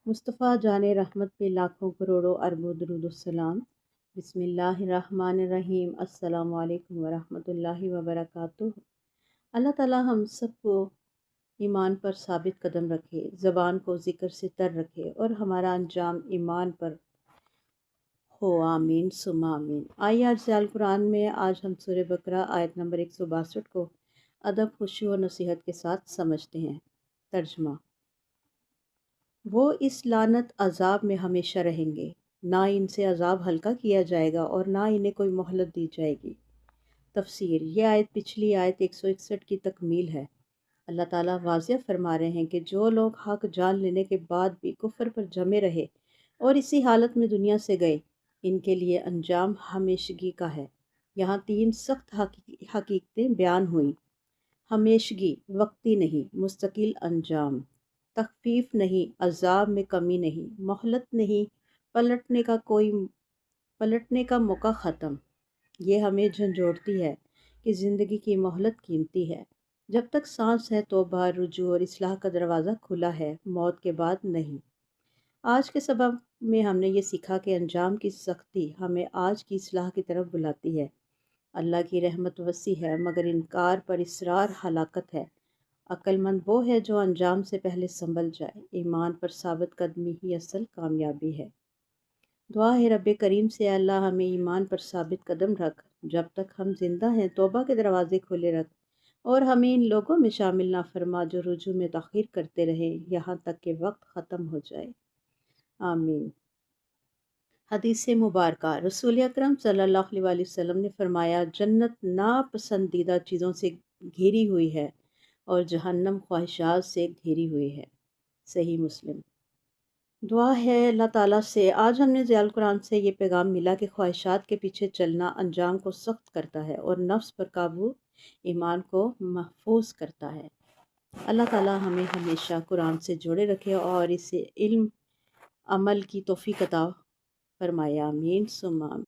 مصطفیٰ جان رحمت پہ لاکھوں کروڑوں اربوں درود السلام۔ بسم اللہ الرحمن الرحیم۔ السلام علیکم ورحمۃ اللہ وبرکاتہ۔ اللہ تعالی ہم سب کو ایمان پر ثابت قدم رکھے، زبان کو ذکر سے تر رکھے اور ہمارا انجام ایمان پر ہو، آمین ثم آمین۔ آئیے آج سے القرآن میں آج ہم سورہ بقرہ آیت نمبر 162 کو ادب، خشوع و نصیحت کے ساتھ سمجھتے ہیں۔ ترجمہ: وہ اس لعنت عذاب میں ہمیشہ رہیں گے، نہ ان سے عذاب ہلکا کیا جائے گا اور نہ انہیں کوئی مہلت دی جائے گی۔ تفسیر: یہ آیت پچھلی آیت 161 کی تکمیل ہے۔ اللہ تعالیٰ واضح فرما رہے ہیں کہ جو لوگ حق جان لینے کے بعد بھی کفر پر جمے رہے اور اسی حالت میں دنیا سے گئے، ان کے لیے انجام ہمیشگی کا ہے۔ یہاں 3 سخت حقیقتیں بیان ہوئیں: ہمیشگی، وقتی نہیں، مستقل انجام، تخفیف نہیں، عذاب میں کمی نہیں، مہلت نہیں، پلٹنے کا موقع ختم۔ یہ ہمیں جھنجھوڑتی ہے کہ زندگی کی مہلت قیمتی ہے۔ جب تک سانس ہے توبہ، رجوع اور اصلاح کا دروازہ کھلا ہے، موت کے بعد نہیں۔ آج کے سبق میں ہم نے یہ سیکھا کہ انجام کی سختی ہمیں آج کی اصلاح کی طرف بلاتی ہے۔ اللہ کی رحمت وسیع ہے مگر انکار پر اصرار ہلاکت ہے۔ عقل مند وہ ہے جو انجام سے پہلے سنبھل جائے۔ ایمان پر ثابت قدمی ہی اصل کامیابی ہے۔ دعا ہے رب کریم سے: اللہ ہمیں ایمان پر ثابت قدم رکھ، جب تک ہم زندہ ہیں توبہ کے دروازے کھلے رکھ، اور ہمیں ان لوگوں میں شامل نہ فرما جو رجوع میں تاخیر کرتے رہیں یہاں تک کہ وقت ختم ہو جائے، آمین۔ حدیث مبارکہ: رسول اکرم صلی اللہ علیہ وسلم نے فرمایا، جنت ناپسندیدہ چیزوں سے گھیری ہوئی ہے اور جہنم خواہشات سے گھیری ہوئی ہے۔ صحیح مسلم۔ دعا ہے اللہ تعالیٰ سے: آج ہم نے ضیاء القرآن سے یہ پیغام ملا کہ خواہشات کے پیچھے چلنا انجام کو سخت کرتا ہے اور نفس پر قابو ایمان کو محفوظ کرتا ہے۔ اللہ تعالیٰ ہمیں ہمیشہ قرآن سے جوڑے رکھے اور اسے علم عمل کی توفیق عطا فرمائے، آمین ثم آمین۔